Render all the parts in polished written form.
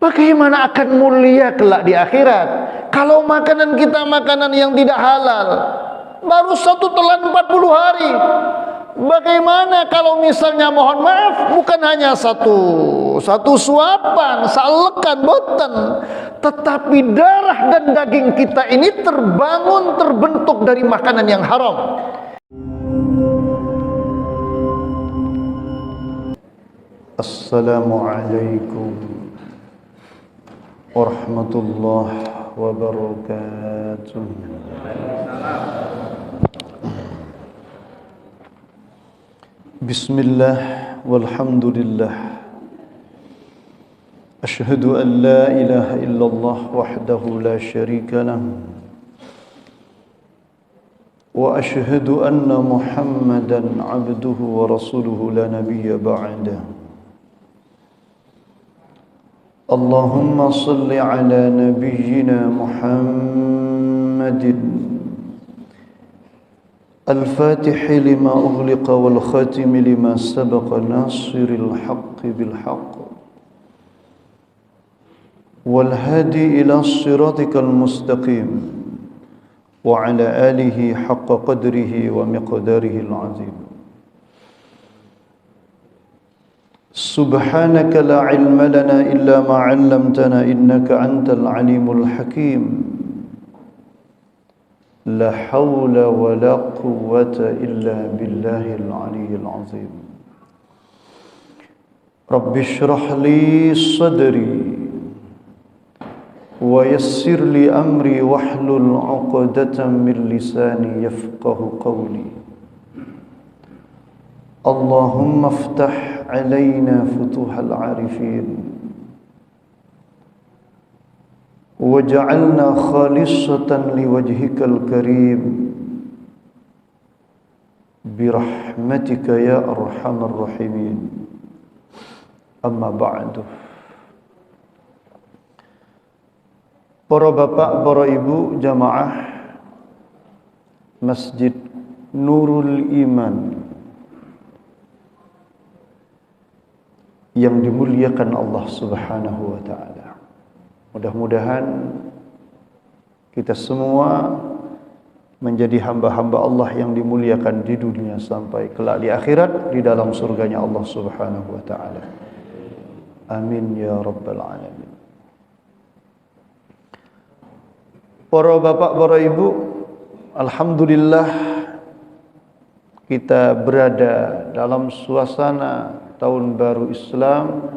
Bagaimana akan mulia kelak di akhirat kalau makanan kita makanan yang tidak halal? Baru satu telan 40 hari. Bagaimana kalau misalnya, mohon maaf, bukan hanya satu suapan, salekan, boten, tetapi darah dan daging kita ini terbentuk dari makanan yang haram. Assalamualaikum warahmatullahi wabarakatuh. Bismillah walhamdulillah. Asyhadu an la ilaha illallah wahdahu la syarika lah. Wa asyhadu anna Muhammadan abduhu wa rasuluhu la nabiyya ba'dah. Allahumma salli ala nabiyyina Muhammadin al-Fatih lima ughliqa wal khatim lima sabaqa nasiril haqqi bil haqq wal hadi ila siratikal mustaqim wa ala alihi haqqa qadrihi wa miqdarihi al-azim. Subhanaka la ilma lana illa ma 'allamtana innaka antal alimul hakim. La hawla wa la quwwata illa billahil aliyyil azim. Rabbi shrah li sadri wa yassir li amri wahlul 'uqdatam min lisani yafqahu qawli. Allahumma iftah 'alaina futuhal 'arifin waj'alna khalisatan liwajhikal karim birahmatika ya arhamar rahimin. Amma ba'du. Para bapak, para ibu jamaah Masjid Nurul Iman yang dimuliakan Allah Subhanahu wa ta'ala. Mudah-mudahan kita semua menjadi hamba-hamba Allah yang dimuliakan di dunia sampai kelak di akhirat di dalam surganya Allah Subhanahu wa ta'ala. Amin ya rabbal alamin. Para bapak, para ibu, alhamdulillah kita berada dalam suasana tahun baru Islam,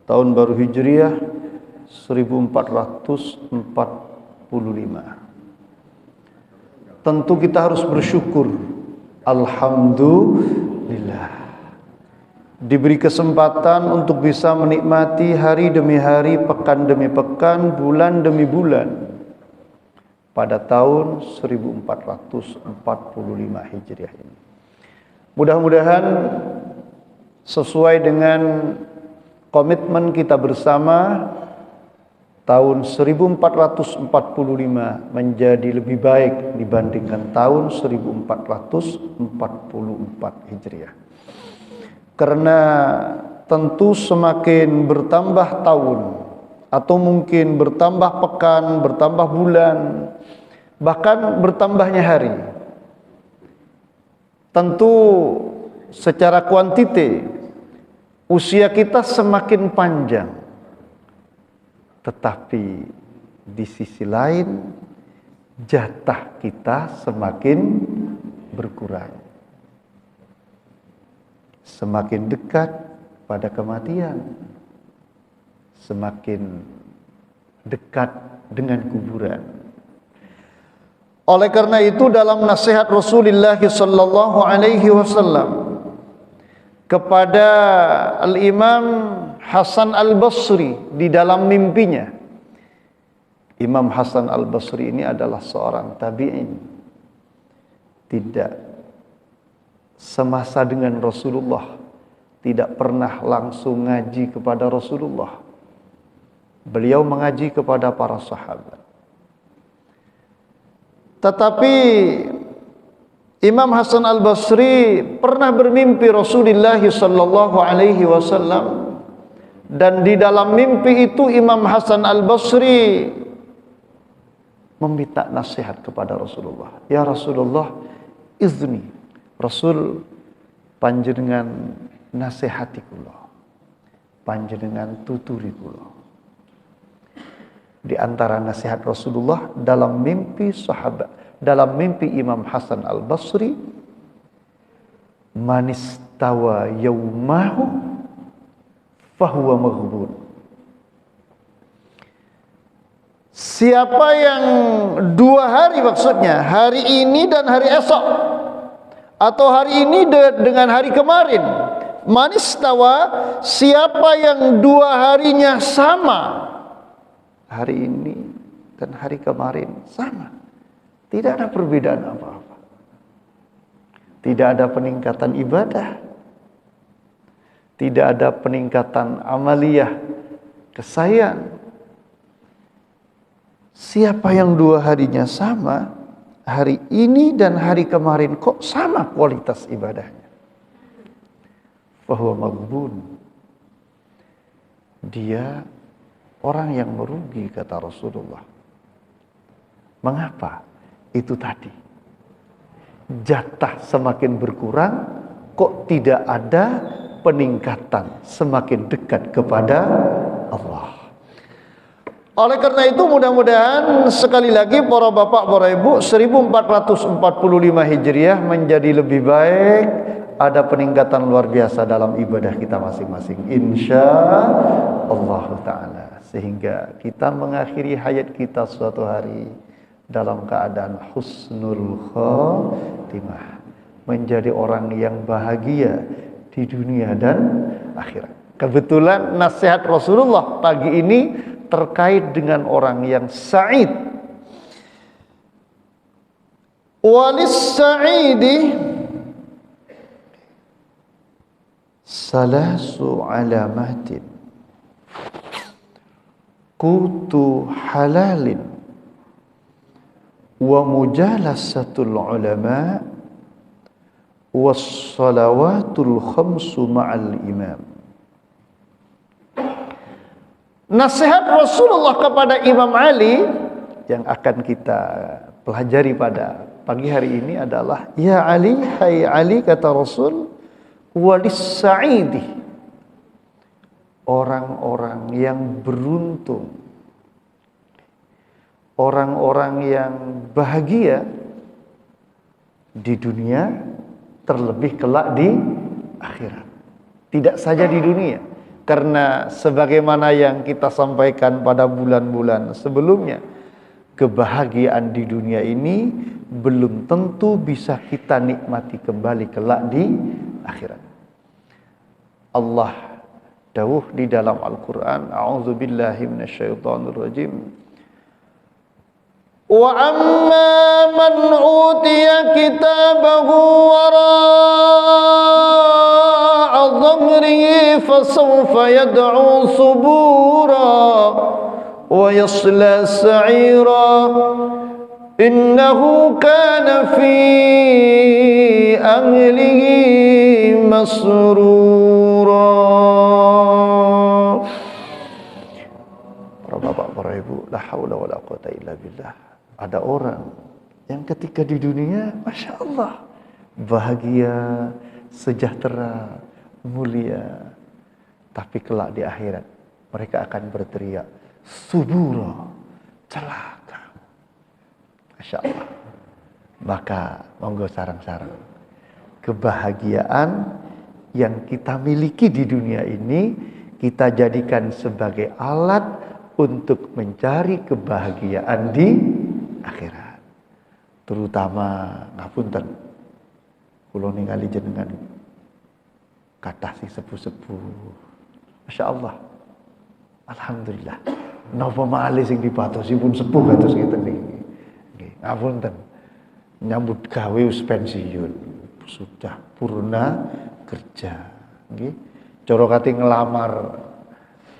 tahun baru Hijriah 1445. Tentu kita harus bersyukur. Alhamdulillah diberi kesempatan untuk bisa menikmati hari demi hari, pekan demi pekan, bulan demi bulan pada tahun 1445 Hijriah ini. Mudah-mudahan sesuai dengan komitmen kita bersama, tahun 1445 menjadi lebih baik dibandingkan tahun 1444 Hijriah. Karena tentu semakin bertambah tahun atau mungkin bertambah pekan, bertambah bulan, bahkan bertambahnya hari, tentu secara kuantiti usia kita semakin panjang. Tetapi di sisi lain jatah kita semakin berkurang. Semakin dekat pada kematian, semakin dekat dengan kuburan. Oleh karena itu dalam nasihat Rasulullah sallallahu alaihi wasallam kepada Al-Imam Hasan Al-Basri di dalam mimpinya. Imam Hasan Al-Basri ini adalah seorang tabi'in. Tidak semasa dengan Rasulullah, tidak pernah langsung ngaji kepada Rasulullah. Beliau mengaji kepada para sahabat. Tetapi Imam Hasan Al-Basri pernah bermimpi Rasulullah sallallahu alaihi wasallam Dan di dalam mimpi itu Imam Hasan Al-Basri meminta nasihat kepada Rasulullah. Ya Rasulullah, izni. Rasul, panjenengan nasihati kula. Panjenengan tuturi kula. Di antara nasihat Rasulullah dalam mimpi sahabat, dalam mimpi Imam Hasan Al-Basri, manistawa yaumahu fahuwa maghbun. Siapa yang 2 hari, maksudnya hari ini dan hari esok, atau hari ini dengan hari kemarin, manistawa, siapa yang 2 harinya sama, hari ini dan hari kemarin sama, tidak ada perbedaan apa-apa, tidak ada peningkatan ibadah, tidak ada peningkatan amaliyah kesayangan. Siapa yang 2 harinya sama, hari ini dan hari kemarin kok sama kualitas ibadahnya, fahuwa maghbun, dia orang yang merugi, kata Rasulullah. Mengapa? Itu tadi, jatah semakin berkurang, kok tidak ada peningkatan, semakin dekat kepada Allah. Oleh karena itu, mudah-mudahan sekali lagi para bapak, para ibu, 1445 Hijriah menjadi lebih baik, ada peningkatan luar biasa dalam ibadah kita masing-masing, insya Allah Ta'ala, sehingga kita mengakhiri hayat kita suatu hari dalam keadaan husnul khotimah, menjadi orang yang bahagia di dunia dan akhirat. Kebetulan nasihat Rasulullah pagi ini terkait dengan orang yang sa'id. Walis sa'idi salasu alamatin kutu halalin wa mujalasatul ulama was salawatul khamsu ma'al imam. Nasihat Rasulullah kepada Imam Ali yang akan kita pelajari pada pagi hari ini adalah, ya Ali, hai Ali, kata Rasul, walis sa'idi, orang-orang yang beruntung, orang-orang yang bahagia di dunia, terlebih kelak di akhirat. Tidak saja di dunia, karena sebagaimana yang kita sampaikan pada bulan-bulan sebelumnya, kebahagiaan di dunia ini belum tentu bisa kita nikmati kembali kelak di akhirat. Allah dawuh di dalam Al-Quran, a'udzubillahi minasyaitonirrajim, wa amma man utiya kitabahu wara'a dhahrihi fasawfa yad'u subura wa yasla sa'ira innahu kana fi ahlihi masrura. Para bapak, para ibu, la haula wala quwata illa billah. Ada orang yang ketika di dunia, Masya Allah, bahagia, sejahtera, mulia, tapi kelak di akhirat mereka akan berteriak subura, celaka. Masya Allah. Maka monggo sarang-sarang, kebahagiaan yang kita miliki di dunia ini kita jadikan sebagai alat untuk mencari kebahagiaan di akhirat. Terutama ngapunten, kula ningali jenengan kathah sing sepuh-sepuh, Masya Allah, alhamdulillah, napa malih sing dipatosipun sepuh kados ngeten niki. Nggih, ngapunten, nyambut gawe wis pensiun, sudah purna kerja, nggih. Cara kate ngelamar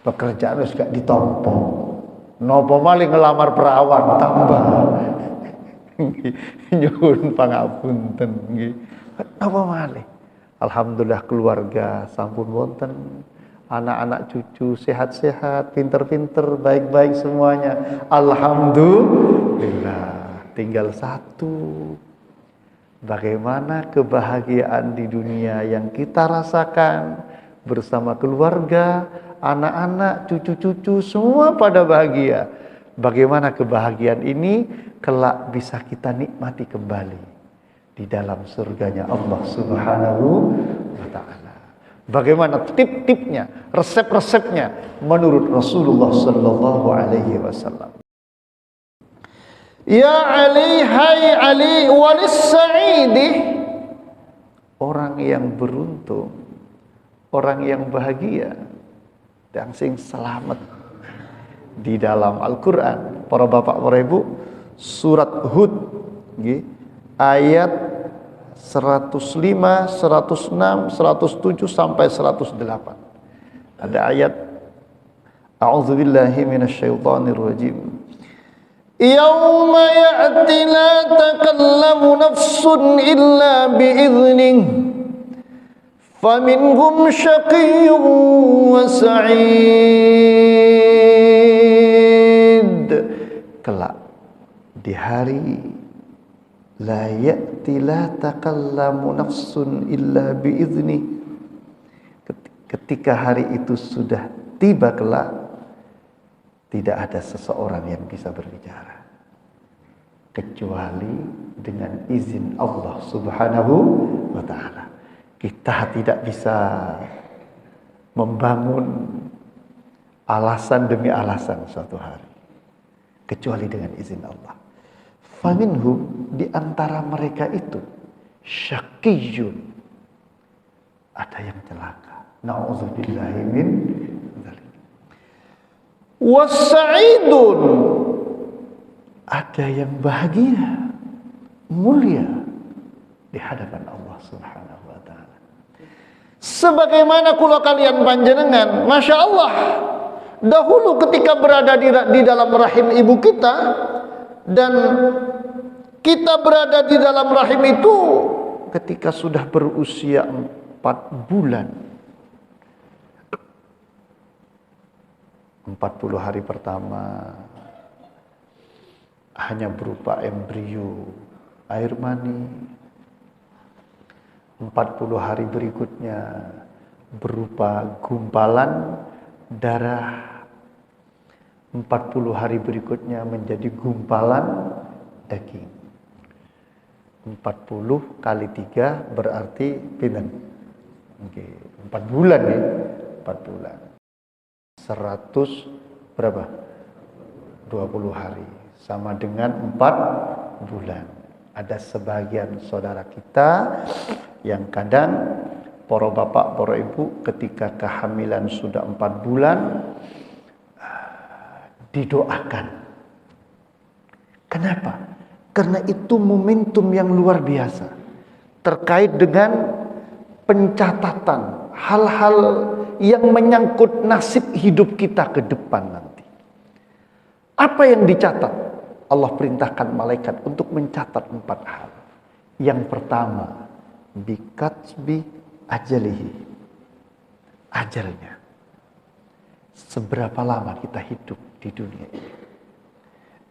pekerjaan wis gak ditampa. Napa malih ngelamar perawan tambah. Nyuwun pangapunten nggih. Napa malih? Alhamdulillah keluarga sampun wonten. anak-anak cucu sehat-sehat, pinter-pinter, baik-baik semuanya. Alhamdulillah. Tinggal satu. Bagaimana kebahagiaan di dunia yang kita rasakan bersama keluarga, anak-anak, cucu-cucu, semua pada bahagia. Bagaimana kebahagiaan ini kelak bisa kita nikmati kembali di dalam surganya Allah Subhanahu wa ta'ala. Bagaimana tip-tipnya, resep-resepnya menurut Rasulullah sallallahu alaihi wasallam. Ya Ali, hai Ali, walis sa'idi, orang yang beruntung, orang yang bahagia dan sing selamat di dalam Al-Quran. Para bapak, para ibu, surat Hud ayat 105, 106, 107 sampai 108. Ada ayat A'udzubillahi minasyaitonir rajim. Yauma ya'ti la takallamu nafsun illa bi'idhnih faminhum syaqiyyun wa sa'id. Kelak di hari la ya'ti la takallamu nafsun illa bi'idhnih, ketika hari itu sudah tiba kelak, tidak ada seseorang yang bisa berbicara kecuali dengan izin Allah Subhanahu wa ta'ala. Kita tidak bisa membangun alasan demi alasan suatu hari kecuali dengan izin Allah. Faminhum, di antara mereka itu syaqiyyun, ada yang celaka. Na'udzubillahi min dzalik. Wasa'idun, ada yang bahagia, mulia di hadapan Allah Subhanahu wa ta'ala. Sebagaimana kula kalian panjenengan, Masya Allah, dahulu ketika berada di dalam rahim ibu kita, dan kita berada di dalam rahim itu ketika sudah berusia 4 bulan. 40 hari pertama hanya berupa embrio, air mani. 40 hari berikutnya berupa gumpalan darah. 40 hari berikutnya menjadi gumpalan daging. 40 kali 3 berarti pinten? Oke, 4 bulan ya. 4 bulan. 100 berapa? 20 hari sama dengan 4 bulan. Ada sebagian saudara kita yang kadang para bapak, para ibu ketika kehamilan sudah 4 bulan didoakan. Kenapa? Karena itu momentum yang luar biasa terkait dengan pencatatan hal-hal yang menyangkut nasib hidup kita ke depan nanti. Apa yang dicatat? Allah perintahkan malaikat untuk mencatat 4 hal. Yang pertama, bikatsbi ajalihi, ajalnya. Seberapa lama kita hidup di dunia ini?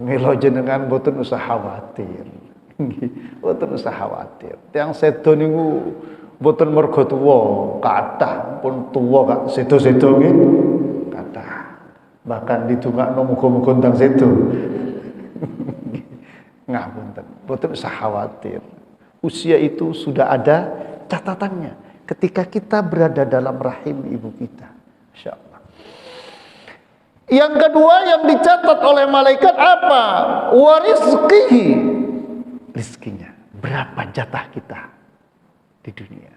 Mila jenengan boten usah khawatir. Boten usah khawatir. Tiang sedo niku boten mergo tuwa, kathah pun tuwa kak sedo-sedo nggih. Kathah. Bahkan ditungakno muga-muga tentang sedo. Ngapunten, boten usah khawatir. Usia itu sudah ada catatannya ketika kita berada dalam rahim ibu kita. Insyaallah. Yang kedua yang dicatat oleh malaikat apa? Warizqihi, rizkinya. Berapa jatah kita di dunia?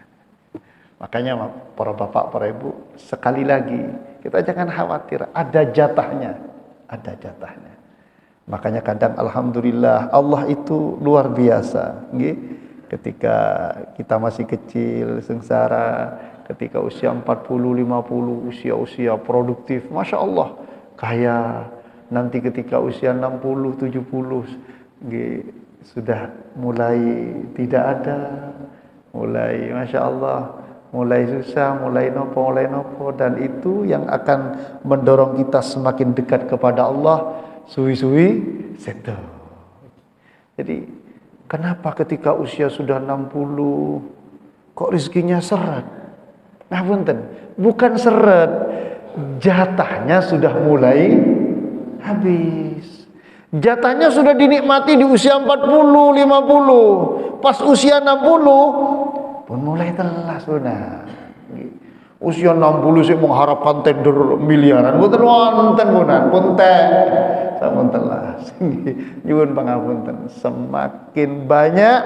Makanya para bapak, para ibu, sekali lagi kita jangan khawatir, ada jatahnya, ada jatahnya. Makanya kadang alhamdulillah Allah itu luar biasa, nggih. Ketika kita masih kecil, sengsara, ketika usia 40, 50, usia-usia produktif, Masya Allah, kaya. Nanti ketika usia 60, 70, sudah mulai tidak ada, mulai Masya Allah, mulai susah, mulai nopo, dan itu yang akan mendorong kita semakin dekat kepada Allah. Suwi-suwi settle. Jadi kenapa ketika usia sudah 60 kok rezekinya seret? Ngapunten, bukan seret, jatahnya sudah mulai habis. Jatahnya sudah dinikmati di usia 40, 50. Pas usia 60 pun mulai telas benar. Usia 60 saya mengharapkan tender miliaran. Mboten wonten punan, pun sampun telas. Nyuwun pangapunten. Semakin banyak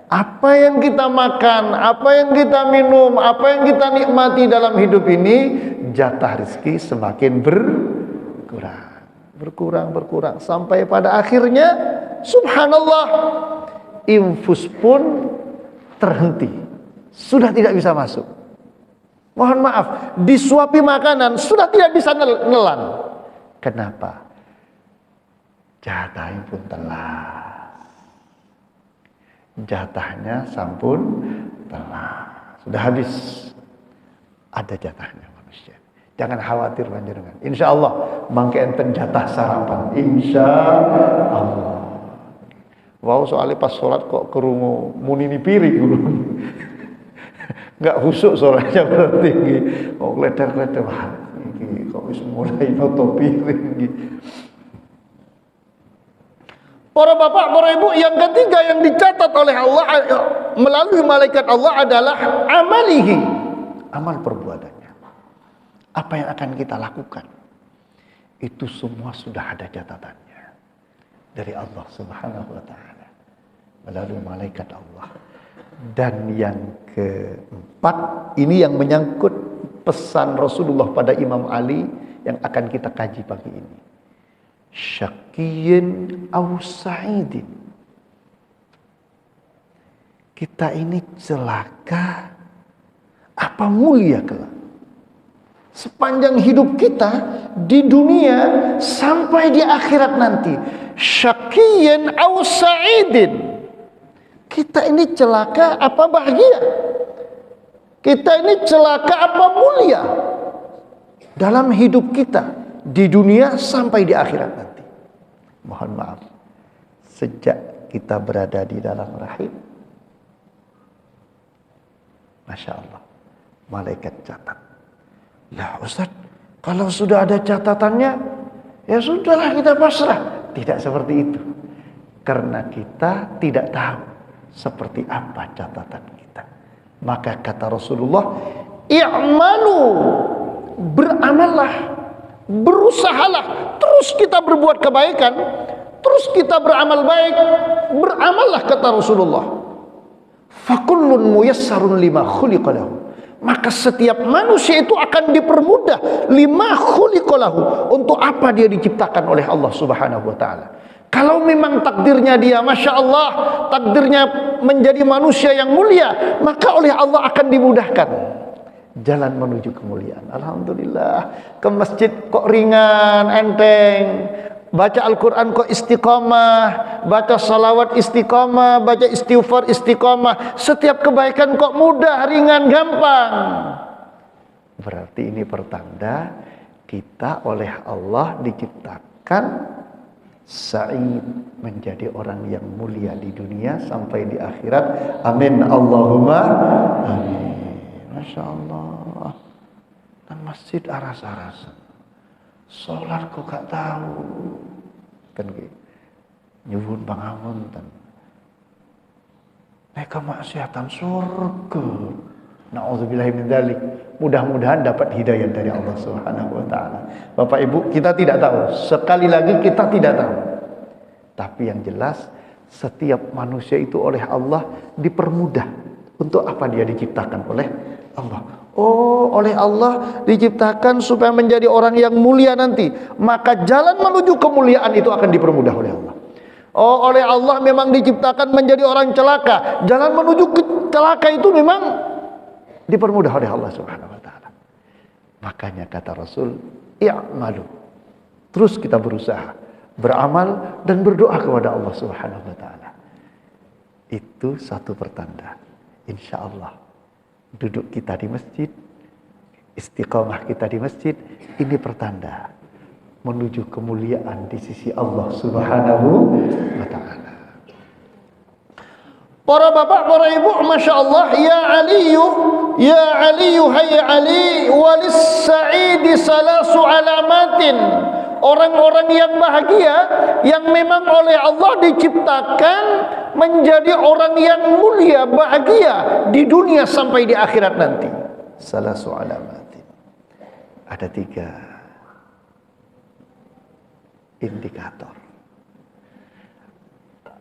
apa yang kita makan, apa yang kita minum, apa yang kita nikmati dalam hidup ini, jatah rezeki semakin berkurang sampai pada akhirnya subhanallah infus pun terhenti, sudah tidak bisa masuk. Mohon maaf, disuapi makanan sudah tidak bisa nelan. Kenapa? Jatahnya pun telas, jatahnya sampun telas, sudah habis. Ada jatahnya manusia. Jangan khawatir panjenengan. Insya Allah mangke enten jatah sarapan. Insya Allah. Wow, soalnya pas sholat kok kerungu munini piring dulu. Nggak khusuk sholatnya berarti. Oh gledek-gledek. Wah, ini kok bisa mulai noto piring. Para bapak, para ibu, yang ketiga yang dicatat oleh Allah melalui malaikat Allah adalah amalihi, amal perbuatannya. Apa yang akan kita lakukan, itu semua sudah ada catatannya dari Allah Subhanahu wa ta'ala melalui malaikat Allah. Dan yang keempat, ini yang menyangkut pesan Rasulullah pada Imam Ali yang akan kita kaji pagi ini. Syaqiyyin aw sa'idin. Kita ini celaka apa mulia kelak? Sepanjang hidup kita di dunia sampai di akhirat nanti, syaqiyyin aw sa'idin. Kita ini celaka apa bahagia? Kita ini celaka apa mulia dalam hidup kita di dunia sampai di akhirat nanti? Mohon maaf, sejak kita berada di dalam rahim, Masya Allah, malaikat catat. Lah Ustaz, kalau sudah ada catatannya, ya sudahlah kita pasrah. Tidak seperti itu. Karena kita tidak tahu seperti apa catatan kita. Maka kata Rasulullah, i'malu, beramallah, berusahalah, terus kita berbuat kebaikan, terus kita beramal baik, beramallah kata Rasulullah. Fakullun muyassarun lima khuliqa lahu. Maka setiap manusia itu akan dipermudah lima khuliqalahu, untuk apa dia diciptakan oleh Allah Subhanahu wa ta'ala. Kalau memang takdirnya dia, Masya Allah, takdirnya menjadi manusia yang mulia, maka oleh Allah akan dimudahkan jalan menuju kemuliaan. Alhamdulillah, ke masjid kok ringan, enteng. Baca Al-Quran kok istiqomah, baca salawat istiqomah, baca istighfar istiqomah. Setiap kebaikan kok mudah, ringan, gampang. Berarti ini pertanda kita oleh Allah diciptakan sa'id, menjadi orang yang mulia di dunia sampai di akhirat. Amin Allahumma amin. Masya Allah. Dan masjid aras-arasan, sholat kok gak tahu kan gitu. Nyuwun pangapunten, mereka maksiatan surga. Na'udzubillahi min dzalik. Mudah-mudahan dapat hidayah dari Allah Subhanahu wa ta'ala. Bapak Ibu, kita tidak tahu. Sekali lagi kita tidak tahu. Tapi yang jelas, setiap manusia itu oleh Allah dipermudah. Untuk apa dia diciptakan oleh Allah? Oh, oleh Allah diciptakan supaya menjadi orang yang mulia nanti. Maka jalan menuju kemuliaan itu akan dipermudah oleh Allah. Oh, oleh Allah memang diciptakan menjadi orang celaka. Jalan menuju ke celaka itu memang dipermudah oleh Allah Subhanahu wa ta'ala. Makanya kata Rasul, i'malu. Terus kita berusaha, beramal dan berdoa kepada Allah Subhanahu wa ta'ala. Itu satu pertanda. Insya Allah duduk kita di masjid, istiqamah kita di masjid, ini pertanda menuju kemuliaan di sisi Allah Subhanahu wa ta'ala. Para bapak, para ibu, Masya Allah, ya Aliyu, hai Ali, walis sa'idi salasu alamatin. Orang-orang yang bahagia, yang memang oleh Allah diciptakan menjadi orang yang mulia, bahagia di dunia sampai di akhirat nanti. Salasu alamatin. Ada 3 indikator.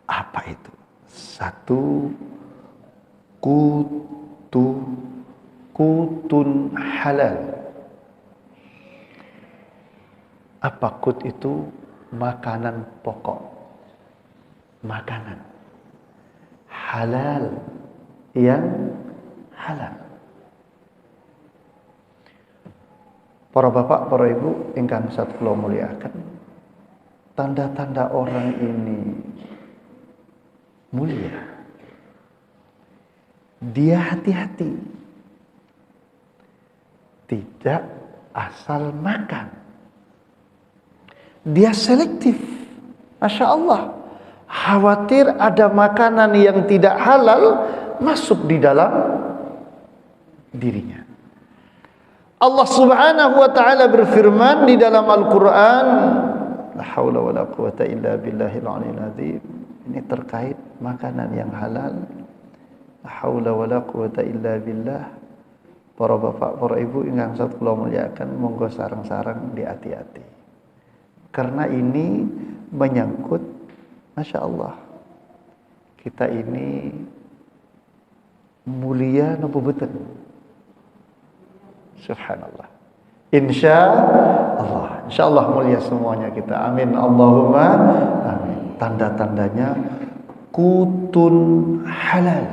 Apa itu? 1, kutun halal. Apa kut itu? Makanan pokok, makanan halal, yang halal. Para bapak, para ibu ingkang satu kula muliakan, tanda-tanda orang ini mulia, dia hati-hati, tidak asal makan, dia selektif. Masya Allah, khawatir ada makanan yang tidak halal masuk di dalam dirinya. Allah Subhanahu wa ta'ala berfirman di dalam Al-Quran, la haula wa la quwata illa billahil aliyil azim. Ini terkait makanan yang halal. La haula wa la quwata illa billah. Para bapak, para ibu ingkang satu kula muliakan, monggo sareng-sareng dihati-hati. Karena ini menyangkut, Masya Allah, kita ini mulia napa boten? Subhanallah. Insya Allah mulia semuanya kita. Amin Allahumma amin. Tanda-tandanya kutun halal.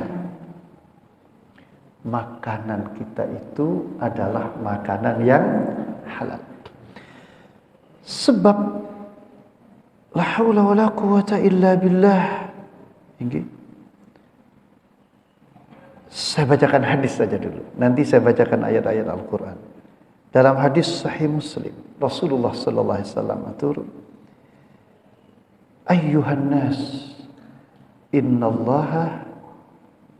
Makanan kita itu adalah makanan yang halal. Sebab la haula wa la quwata illa billah. Ini saya bacakan hadis saja dulu. Nanti saya bacakan ayat-ayat Al-Quran. Dalam hadis Sahih Muslim, Rasulullah sallallahu alaihi wasallam atur, ayyuhan nas, innallaha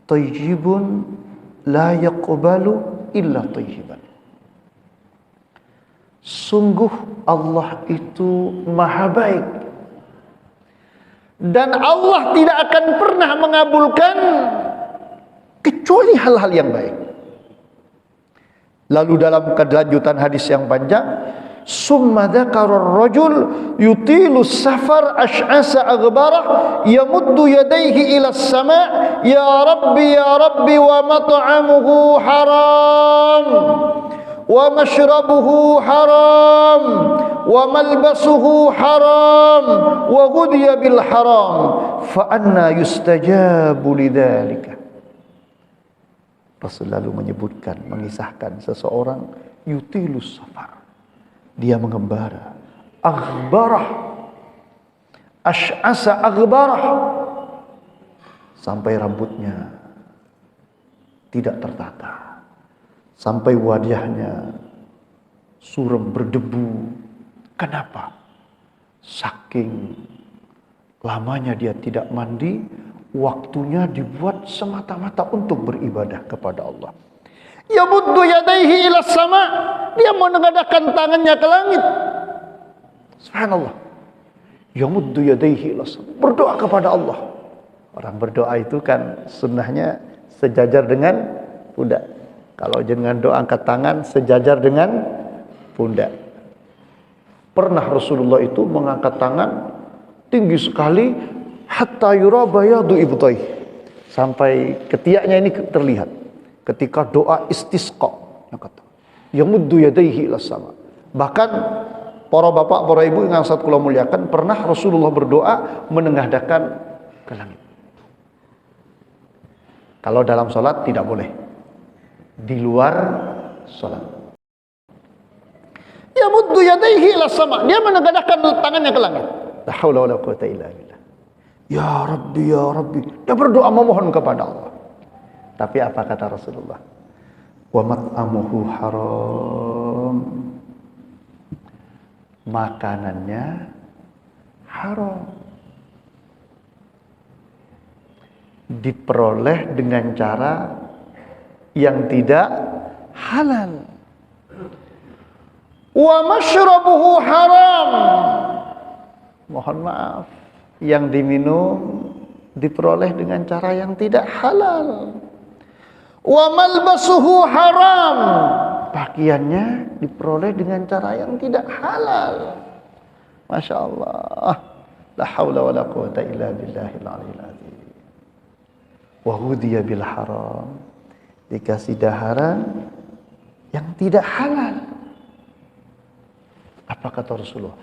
tayyibun la yaqbalu illa tayyiban. Sungguh Allah itu maha baik, dan Allah tidak akan pernah mengabulkan kecuali hal-hal yang baik. Lalu dalam kelanjutan hadis yang panjang, summa dzakara ar-rajul yutilu safar ash'asa aghbarah yamuddu yadayhi ila as-sama' ya rabbi wa mat'amuhu haram wa mashrabuhu haram wa malbasuhu haram wa ghudhiya bil haram fa anna yustajabu lidzalika. Rasul lalu menyebutkan, mengisahkan seseorang yutilus safar, dia mengembara, aghbarah, ash'asa aghbarah, sampai rambutnya tidak tertata, sampai wajahnya suram berdebu. Kenapa? Saking lamanya dia tidak mandi, waktunya dibuat semata-mata untuk beribadah kepada Allah. Yamuddu yadayhi ila sama, dia menengadahkan tangannya ke langit. Subhanallah. Yamuddu yadayhi ila sama, berdoa kepada Allah. Orang berdoa itu kan sunnahnya sejajar dengan pundak. Kalau dengan doa angkat tangan sejajar dengan pundak. Pernah Rasulullah itu mengangkat tangan tinggi sekali, hatta yura bayadu ibtaih, sampai ketiaknya ini terlihat ketika doa istisqa. Yamuddu yadayhi ila sama. Bahkan para bapak, para ibu yang sangat kula muliakan, pernah Rasulullah berdoa menengadahkan ke langit. Kalau dalam salat tidak boleh, di luar salat. Yamuddu yadayhi ila sama, dia menengadahkan tangannya ke langit. La haula wala quwata illa billah. Ya Rabbi, ya Rabbi. Dia berdoa memohon kepada Allah. Tapi apa kata Rasulullah? wa mat'amuhu haram, makanannya haram, diperoleh dengan cara yang tidak halal. Wa mashrabuhu haram, mohon maaf, yang diminum diperoleh dengan cara yang tidak halal. Wa malbasuhu haram, pakaiannya diperoleh dengan cara yang tidak halal. Masya Allah, la haula wa la quwata illa billahil aliyil azim. Wa hudiya bil haram, dikasih daharan yang tidak halal. Apa kata Rasulullah?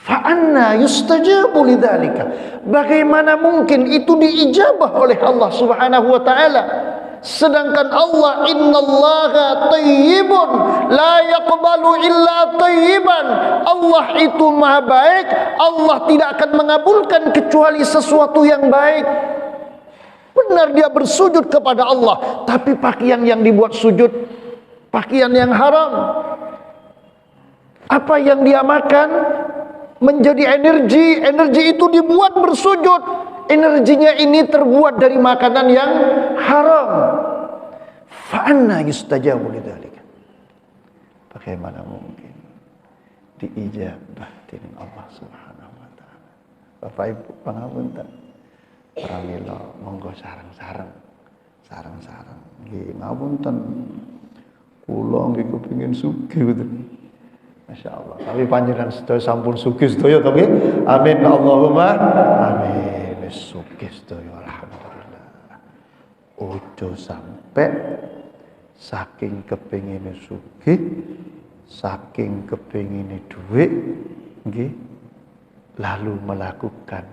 Fa'anna yustajabu lidzalika, bagaimana mungkin itu diijabah oleh Allah Subhanahu wa taala, sedangkan Allah innallaha thayyibun la yaqbalu illa thayyiban. Allah itu maha baik, Allah tidak akan mengabulkan kecuali sesuatu yang baik. Benar dia bersujud kepada Allah, tapi pakaian yang dibuat sujud pakaian yang haram. Apa yang dia makan menjadi energi, energi itu dibuat bersujud, energinya ini terbuat dari makanan yang haram. Fa'anna yustajabu lidzalika, bagaimana mungkin diijabah dening Allah Subhanahu wa taala. Bapak Ibu pangapunten, pramila monggo sareng-sareng nggih ngapunten, kula nggih kepengin sugih betul. Masya Allah. Tapi panjenengan sedaya sampun sugih sedaya to nggih. Amin Allahumma amin. Wis sugih sedaya alhamdulillah. Ojo sampai saking kepengine sugih, saking kepengine dhuwit nggih, lalu melakukan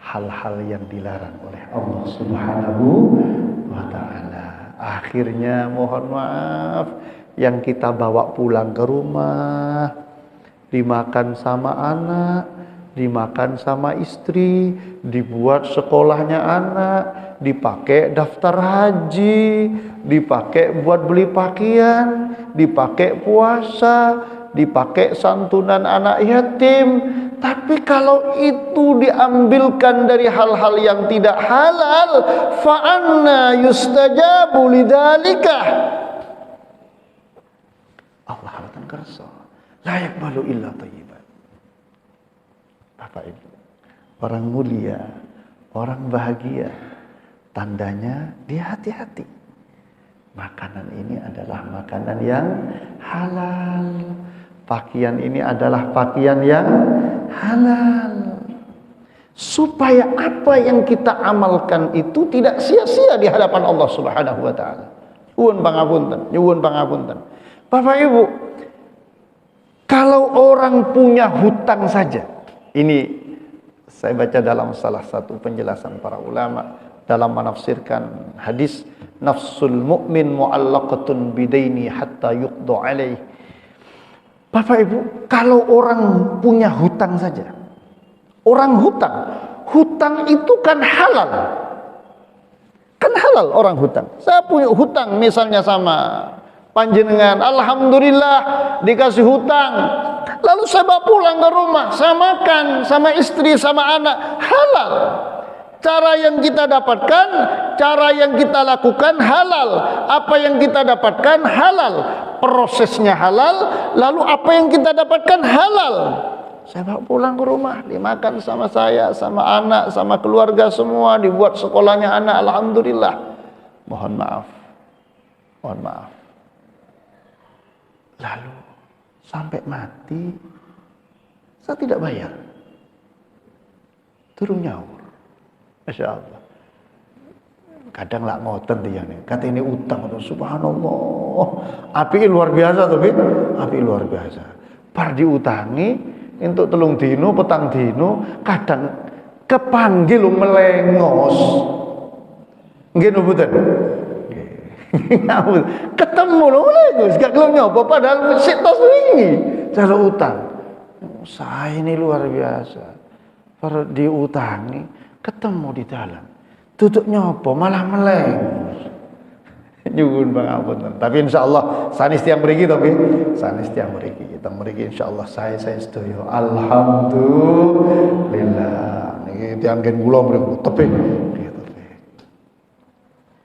hal-hal yang dilarang oleh Allah Subhanahu wa taala. Akhirnya mohon maaf, yang kita bawa pulang ke rumah dimakan sama anak, dimakan sama istri, dibuat sekolahnya anak, dipakai daftar haji, dipakai buat beli pakaian, dipakai puasa, dipakai santunan anak yatim. Tapi kalau itu diambilkan dari hal-hal yang tidak halal, fa anna yustajabu lidzalika, Allah akan kersa la yaqbalu illa thayyiban. Bapak Ibu, orang mulia, orang bahagia, tandanya dia hati-hati. Makanan ini adalah makanan yang halal, pakaian ini adalah pakaian yang halal, supaya apa yang kita amalkan itu tidak sia-sia di hadapan Allah Subhanahu wa taala. Nyuwun pangapunten. Bapak Ibu, kalau orang punya hutang saja, ini saya baca dalam salah satu penjelasan para ulama dalam menafsirkan hadis nafsul mu'min mu'allaqatun bidaini hatta yuqda alaih. Bapak Ibu, kalau orang punya hutang saja, orang hutang itu kan halal. Kan halal orang hutang. Saya punya hutang misalnya sama panjenengan, alhamdulillah dikasih hutang, lalu saya bawa pulang ke rumah, saya makan sama istri sama anak, halal. Cara yang kita dapatkan, cara yang kita lakukan halal, apa yang kita dapatkan halal, prosesnya halal, lalu apa yang kita dapatkan halal. Saya bawa pulang ke rumah, dimakan sama saya, sama anak, sama keluarga semua, dibuat sekolahnya anak, alhamdulillah. Mohon maaf. Lalu sampai mati saya tidak bayar, turun nyaur. Masya Allah. Kadang lah ngoten dia nih, kata ini utang, subhanallah, api luar biasa tuh, api luar biasa. Par diutangi untuk telung dino, petang dino, kadang kepanggil melengos, nggih mboten. Ketemu loh Gus, gak gelem nyoba padahal sik tos wingi cara utang. Saya ini luar biasa. Par diutangi ketemu di dalam, tutup nyoba malah meleng. Nyuwun pangapunten. Tapi insyaallah sanis tiyang mriki to nggih. Sanis tiyang mriki. Kita mriki insyaallah saya sedaya. Alhamdulillah. Niki tiyang gen kula mriku tebih.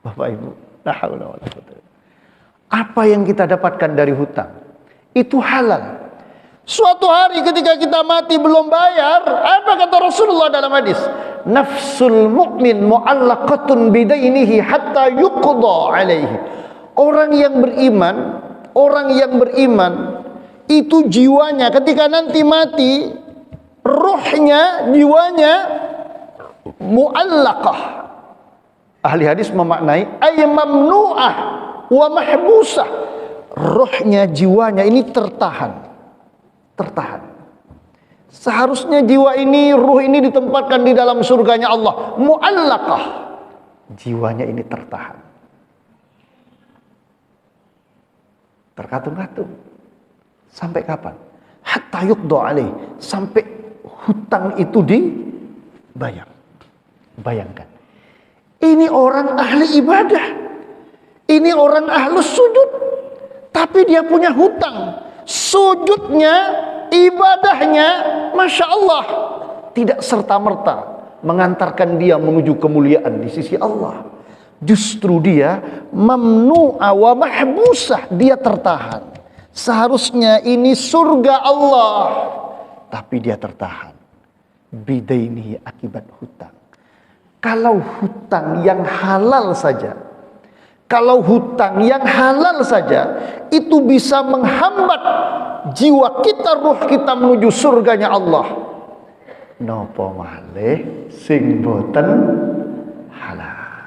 Bapak Ibu, la haula wala quwwata. Apa yang kita dapatkan dari hutang itu halal. Suatu hari ketika kita mati belum bayar, apa kata Rasulullah dalam hadis? Nafsul mu'min mu'allaqatun bidainihi hatta yuqda alaihi. Orang yang beriman itu jiwanya ketika nanti mati, ruhnya, jiwanya mu'allaqah. Ahli hadis memaknai ay mamnu'ah wa mahbusah. Ruhnya, jiwanya ini tertahan. Seharusnya jiwa ini, ruh ini ditempatkan di dalam surganya Allah. Mu'allaqah. Jiwanya ini tertahan. Terkatung-katung. Sampai kapan? Hatta yuqda alaih. Sampai hutang itu dibayar. Bayangkan. Ini orang ahli ibadah. Ini orang ahlus sujud. Tapi dia punya hutang. Sujudnya, ibadahnya, Masya Allah, tidak serta-merta mengantarkan dia menuju kemuliaan di sisi Allah. Justru dia mamnu'a wa mahbusah, dia tertahan. Seharusnya ini surga Allah, tapi dia tertahan. Bidaini, akibat hutang. Kalau hutang yang halal saja, itu bisa menghambat jiwa kita, ruh kita menuju surganya Allah. Napa malih sing boten halal.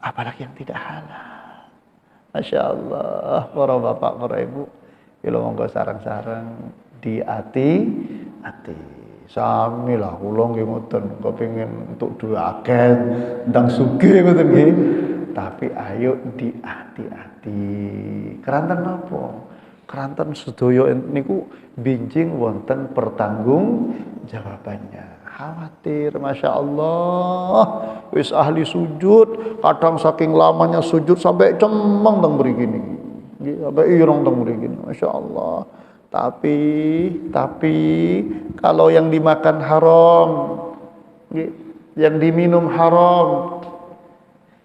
Apalagi yang tidak halal. Masya Allah, para bapak, para ibu, kula monggo sareng-sareng di ati. Sami lah kula nggih ngoten, kepengin entuk duwe akeh, ndang sugih ngoten nggih. Tapi ayo di hati-hati. Keranten napa? Keranten sedaya niku binjing wonten pertanggung jawabannya. Khawatir, Masya Allah, wis ahli sujud, kadang saking lamanya sujud sampai cemeng teng mriki niki. Nggih, sampai ireng teng mriki. Masya Allah. Tapi kalau yang dimakan haram, yang diminum haram,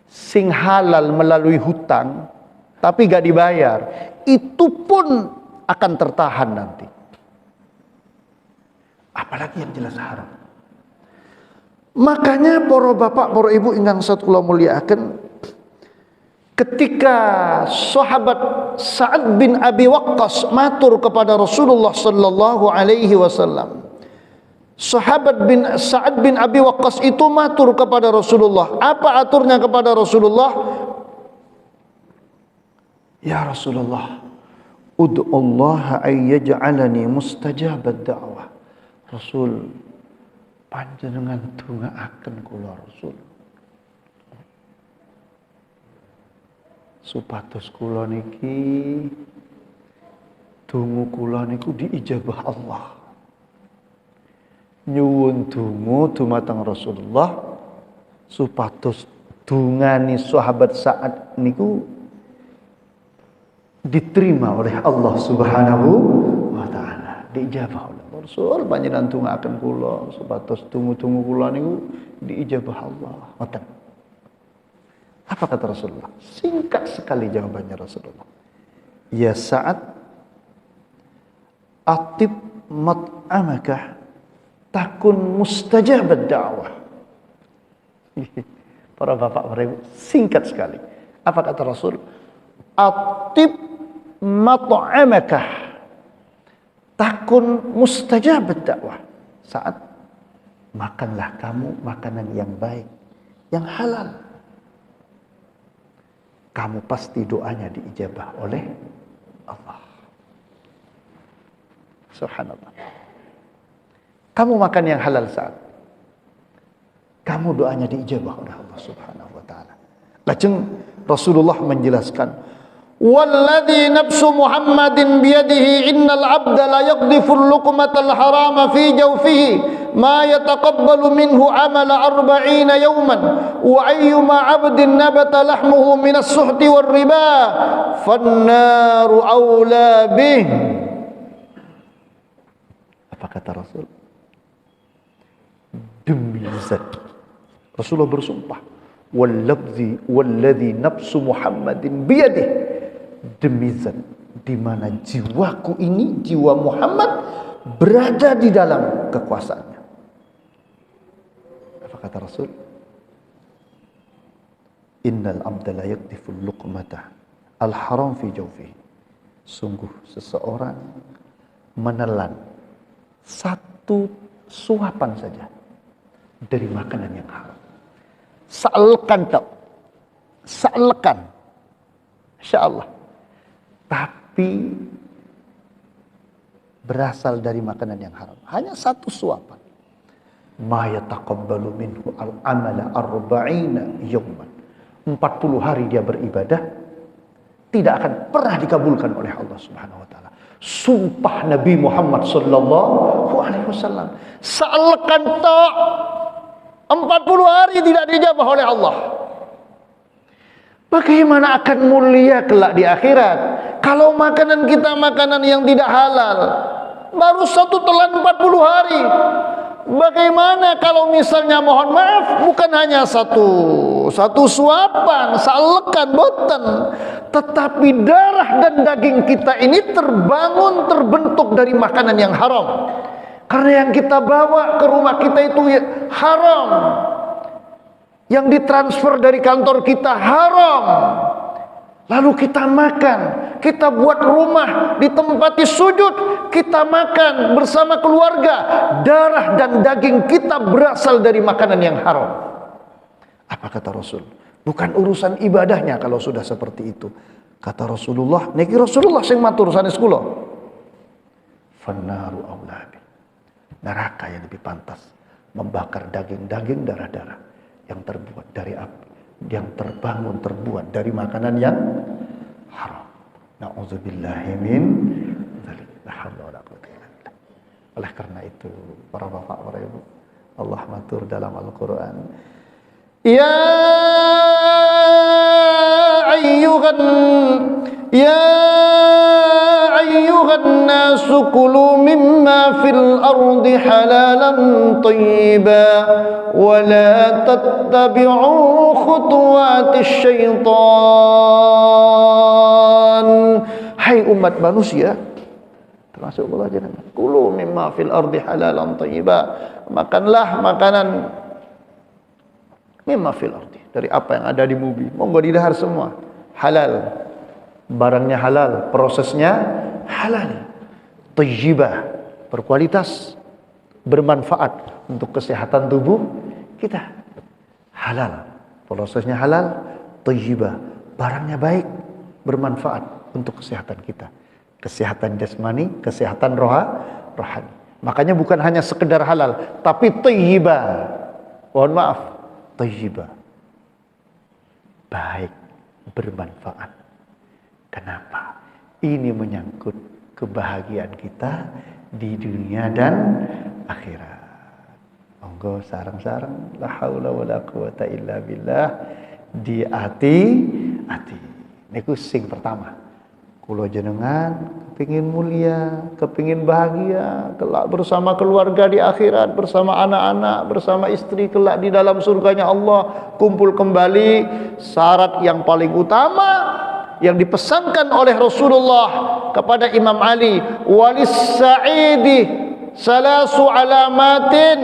sing halal melalui hutang, tapi gak dibayar, itu pun akan tertahan nanti. Apalagi yang jelas haram. Makanya para bapak, para ibu ingkang sadaya kula mulyakaken, ketika sahabat Sa'ad bin Abi Waqqas matur kepada Rasulullah sallallahu alaihi wasallam. Sahabat Sa'ad bin Abi Waqqas itu matur kepada Rasulullah. Apa aturnya kepada Rasulullah? Ya Rasulullah, ud'ullaha ay yaj'alani mustajabad da'wah. Rasul, panjenengan dongaaken kula Rasul, supados kula niki donga kula niku diijabah Allah. Nyuwun donga dumateng Rasulullah supados dungani sahabat Sa'ad niku diterima oleh Allah Subhanahu wa taala, diijabah oleh Rasul. Panjenengan dongaaken kula supados donga-donga kula niku diijabah Allah. Ngoten. Apa kata Rasulullah? Singkat sekali jawabannya Rasulullah. Ya Sa'ad, atib mat'amaka takun mustajabad da'wah. Para bapak, para ibu, singkat sekali. Apa kata Rasul? Atib mat'amaka takun mustajabad da'wah. Saat makanlah kamu makanan yang baik, yang halal, kamu pasti doanya diijabah oleh Allah. Subhanallah. Kamu makan yang halal saat, kamu doanya diijabah oleh Allah Subhanahu wa taala. Lajeng Rasulullah menjelaskan, Walladzi nafsu Muhammadin biyadihi innal abda la yaqdhifu al-luqmatal harama fi jawfihi ma yataqabbalu minhu amala 40 yawman wa ayyuma 'abdin nabata lahmuhu minas suhti war riba fannaru aula bih. Apa kata Rasul? Demi zat, Rasulullah bersumpah, walladzi nafsu Muhammadin biyadihi, demi zat di mana jiwaku ini, jiwa Muhammad berada di dalam kekuasaannya. Apa kata Rasul? Innal abda la yaqdifu luqmata al-haram fi jawfihi. Sungguh seseorang menelan satu suapan saja dari makanan yang haram. Sa'lekan tak? Sa'lekan. Insyaallah. Tapi berasal dari makanan yang haram. Hanya satu suapan. Ma yataqabbalu minhu al-amala 40 yawman. 40 hari dia beribadah, tidak akan pernah dikabulkan oleh Allah Subhanahu wa taala. Sumpah Nabi Muhammad sallallahu alaihi wasallam. Sa'lekan tak 40 hari tidak dijabah oleh Allah. Bagaimana akan mulia kelak di akhirat kalau makanan kita makanan yang tidak halal? Baru satu telan 40 hari. Bagaimana kalau misalnya, mohon maaf, bukan hanya satu suapan, salekan, boten, tetapi darah dan daging kita ini terbentuk dari makanan yang haram. Karena yang kita bawa ke rumah kita itu haram. Yang ditransfer dari kantor kita haram. Lalu kita makan, kita buat rumah, ditempati sujud, kita makan bersama keluarga. Darah dan daging kita berasal dari makanan yang haram. Apa kata Rasul? Bukan urusan ibadahnya kalau sudah seperti itu. Kata Rasulullah, niki Rasulullah sing matur sanes kula. Fannaru aula. Neraka yang lebih pantas membakar daging-daging, darah-darah yang terbuat dari api, yang terbuat dari makanan yang haram. Na'udzubillahi min dzalik. La haula wala quwwata illa billah. Oleh karena itu, para bapak, para ibu, Allah matur dalam Al-Qur'an, Ya ayyuhan nasu kulu mimma fil ardi halalan thayyiba wa la tattabi'u khutuwatis syaitan. Hai umat manusia, termasuk Allah jenengan, kulu mimma fil ardi halalan thayyiba, makanlah makanan mimma fil ardi, dari apa yang ada di bumi, monggo didahar semua, halal, barangnya halal, prosesnya halal, thayyibah, berkualitas, bermanfaat untuk kesehatan tubuh kita, halal, prosesnya halal, thayyibah, barangnya baik, bermanfaat untuk kesehatan kita, kesehatan jasmani, kesehatan rohani. Makanya bukan hanya sekedar halal, tapi thayyibah, mohon maaf, thayyibah, baik, bermanfaat. Kenapa? Ini menyangkut kebahagiaan kita di dunia dan akhirat. Monggo sareng-sareng, la haula wala quwata illa billah, di ati. Niku sing pertama. Kula jenengan kepingin mulia, kepingin bahagia, kelak bersama keluarga di akhirat, bersama anak-anak, bersama istri kelak di dalam surganya Allah, kumpul kembali. Syarat yang paling utama yang dipesankan oleh Rasulullah kepada Imam Ali, walis sa'idi salasu alamatin,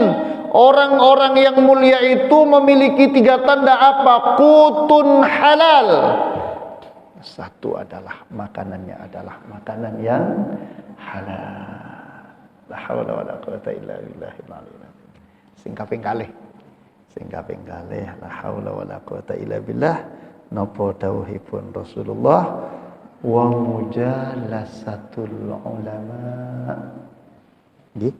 orang-orang yang mulia itu memiliki 3 tanda apa? Qutun halal. Satu adalah makanannya adalah makanan yang halal. La haula wala quwata illa billahil aliyyil azim. Sing kaping kalih la haula wala quwata illa billah. Napa dawuhipun Rasulullah, wa mujalasatul ulama. Nggih.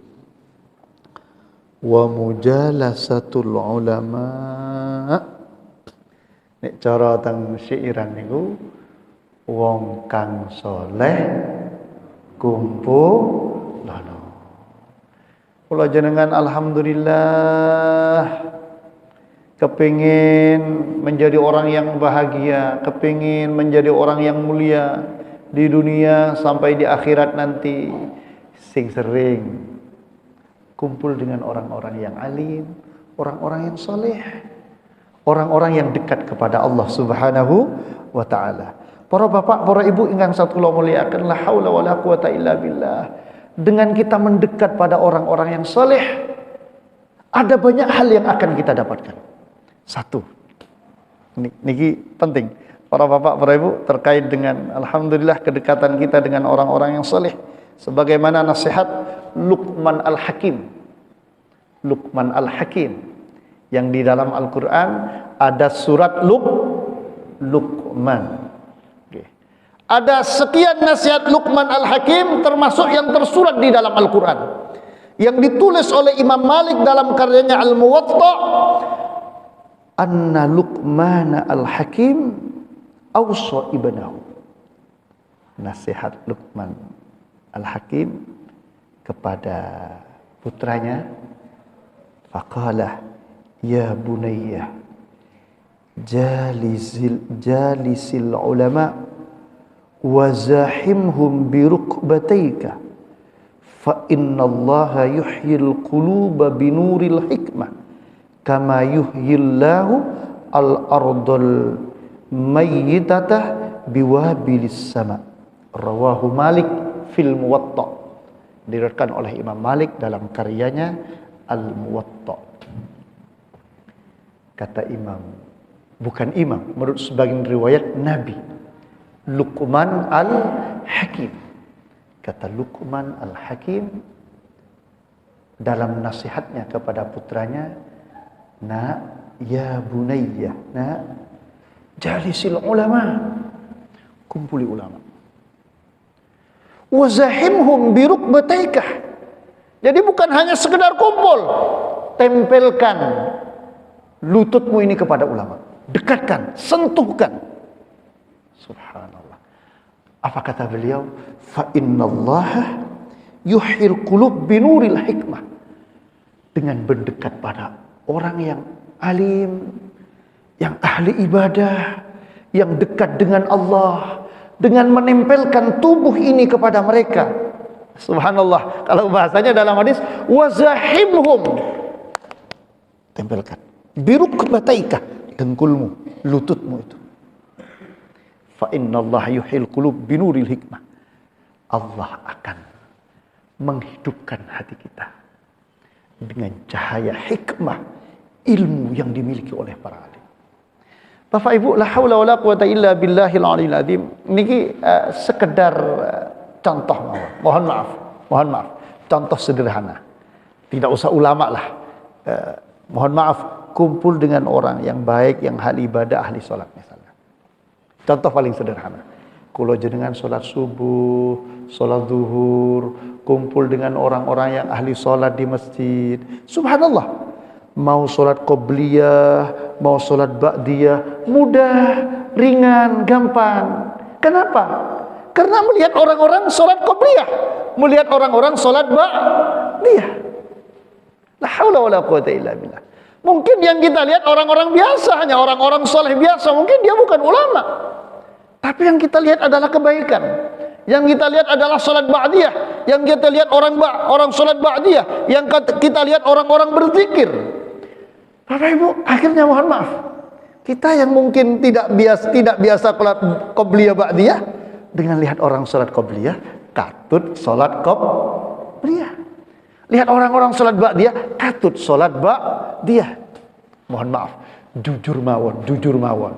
Wa mujalasatul ulama. Nek cara teng syairan niku, wong kang soleh kumpulono. Kula jenengan alhamdulillah kepingin menjadi orang yang bahagia, kepingin menjadi orang yang mulia di dunia sampai di akhirat nanti, sing sering kumpul dengan orang-orang yang alim, orang-orang yang soleh, orang-orang yang dekat kepada Allah Subhanahu wa ta'ala. Para bapak, para ibu ingkang satula muliakan, la haula wala quwata illa billah. Dengan kita mendekat pada orang-orang yang soleh, ada banyak hal yang akan kita dapatkan. Satu, niki penting, para bapak, para ibu, terkait dengan alhamdulillah kedekatan kita dengan orang-orang yang soleh. Sebagaimana nasihat Luqman Al-Hakim. Luqman Al-Hakim yang di dalam Al-Quran ada surat Luqman. Ada sekian nasihat Luqman Al-Hakim, termasuk yang tersurat di dalam Al-Quran, yang ditulis oleh Imam Malik dalam karyanya Al-Muwatta. Anna Luqman Al-Hakim awsa ibnahu. Nasihat Luqman Al-Hakim kepada putranya, faqala ya bunayya jalisil ulama wazahimhum birukbataika fa innallaha yuhyil quluba binuril hikmah kama yuhyillahu al-ardal mayyitata biwabilis sama. Rawahu Malik fil Muwatta, diriwayatkan oleh Imam Malik dalam karyanya Al-Muwatta. Kata imam, bukan imam, menurut sebagian riwayat Nabi, Luqman Al-Hakim. Kata Luqman Al-Hakim dalam nasihatnya kepada putranya, ya bunayya, jalisil ulama, kumpuli ulama. Wazahimhum birukbataikah. Jadi bukan hanya sekedar kumpul, tempelkan lututmu ini kepada ulama, dekatkan, sentuhkan. Subhanallah. Apa kata beliau? Fa innallaha yuhyil qulub binuril hikmah. Dengan berdekat pada orang yang alim, yang ahli ibadah, yang dekat dengan Allah, dengan menempelkan tubuh ini kepada mereka. Subhanallah. Kalau bahasanya dalam hadis, wazahimhum, tempelkan birukbataika, dengkulmu, lututmu itu. Fa innallaha yuhyil qulub binuril hikmah. Allah akan menghidupkan hati kita dengan cahaya hikmah, ilmu yang dimiliki oleh para alim. Bapak Ibu, la haula wala quwata illa billahil aliyil azim. Niki sekedar contoh mawon. Mohon maaf. Contoh sederhana. Tidak usah ulama lah. Mohon maaf, kumpul dengan orang yang baik, yang ahli ibadah, ahli salat misalnya. Contoh paling sederhana. Kulo jenengan salat subuh, salat zuhur, kumpul dengan orang-orang yang ahli salat di masjid. Subhanallah. Mau sholat qobliyah, mau sholat ba'diyah, mudah, ringan, gampang. Kenapa? Karena melihat orang-orang sholat qobliyah, melihat orang-orang sholat ba'diyah. La haula wala quwata illa billah. Mungkin yang kita lihat orang-orang biasa, hanya orang-orang soleh biasa, mungkin dia bukan ulama. Tapi yang kita lihat adalah kebaikan. Yang kita lihat adalah sholat ba'diyah. Yang kita lihat orang sholat ba'diyah. Yang kita lihat orang-orang berzikir. Bapak Ibu, akhirnya mohon maaf, kita yang mungkin tidak biasa sholat qobliyah ba'diyah, dengan lihat orang sholat qobliyah, katut sholat qobliyah. Lihat orang-orang sholat ba'diyah, katut sholat ba'diyah. Mohon maaf, jujur mawon.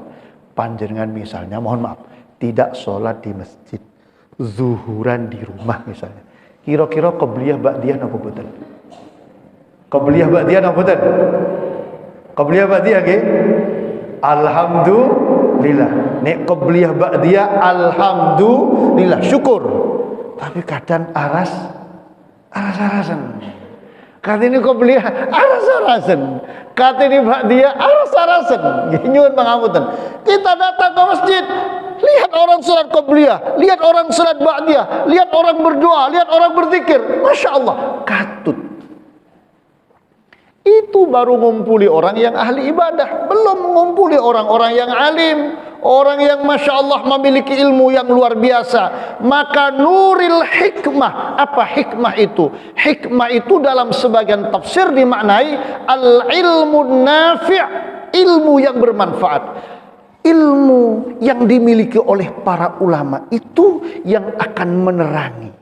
Panjenengan misalnya, mohon maaf, tidak sholat di masjid, zuhuran di rumah misalnya. Kira-kira qobliyah ba'diyah napa boten? Qobliyah ba'diyah napa boten? Qobliyah ba'diyah nggih? Alhamdulillah. Nek qobliyah ba'diyah alhamdulillah, syukur. Tapi kadang aras-arasan. Kata ini qobliyah aras-arasan. Kata ini ba'diyah aras-arasan. Nggih nyuwun pangapunten. Kita datang ke masjid, lihat orang salat qabliyah, lihat orang salat ba'diyah, lihat orang berdoa, lihat orang berzikir. Masya Allah, katut. Itu baru ngumpuli orang yang ahli ibadah, belum ngumpuli orang-orang yang alim, orang yang Masya Allah memiliki ilmu yang luar biasa. Maka nuril hikmah. Apa hikmah itu? Hikmah itu dalam sebagian tafsir dimaknai al-ilmu nafi', ilmu yang bermanfaat. Ilmu yang dimiliki oleh para ulama itu yang akan menerangi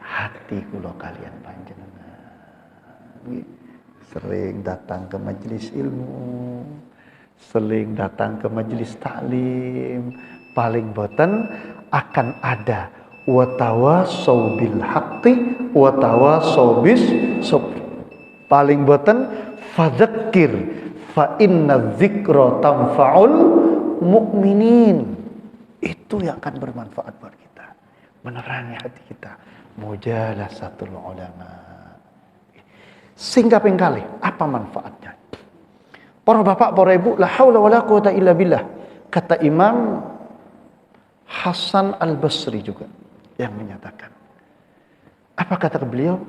hati kula kalian panjenengan. Sering datang ke majelis ilmu, sering datang ke majelis taklim, paling boten akan ada watawasau bil haqqi watawasau bis sabr. Paling boten fadzakir fa inna dzikra tanfa'ul mu'minin. Itu yang akan bermanfaat buat kita, menerangi hati kita. Mujalasatul ulama. Sehingga pengkali apa manfaatnya? Para bapak, para ibu, la haula wala quwata illa billah. Kata Imam Hasan Al-Basri juga yang menyatakan. Apa kata beliau?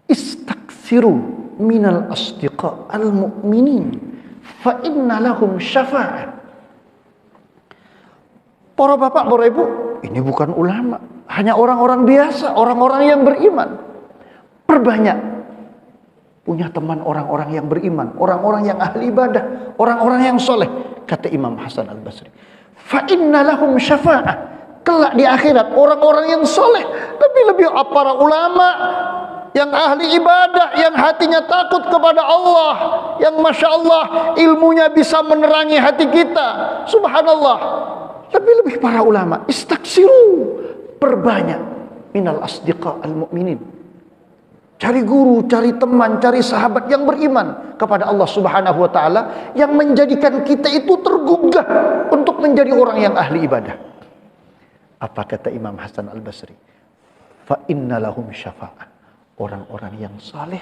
Istaksiru minal asdiqa al-mu'minin fa inna lahum syafa'at. Para bapak, para ibu, ini bukan ulama, hanya orang-orang biasa, orang-orang yang beriman. Perbanyak punya teman orang-orang yang beriman, orang-orang yang ahli ibadah, orang-orang yang soleh. Kata Imam Hasan Al-Basri, fa inna lahum syafa'ah. Kelak di akhirat orang-orang yang soleh, lebih-lebih para ulama yang ahli ibadah, yang hatinya takut kepada Allah, yang Masya Allah ilmunya bisa menerangi hati kita. Subhanallah, lebih-lebih para ulama. Istaksiru, perbanyak minal asdiqa al-mu'minin. Cari guru, cari teman, cari sahabat yang beriman kepada Allah Subhanahu wa taala, yang menjadikan kita itu tergugah untuk menjadi orang yang ahli ibadah. Apa kata Imam Hasan Al-Basri? Fa inna lahum syafa'ah. Orang-orang yang saleh,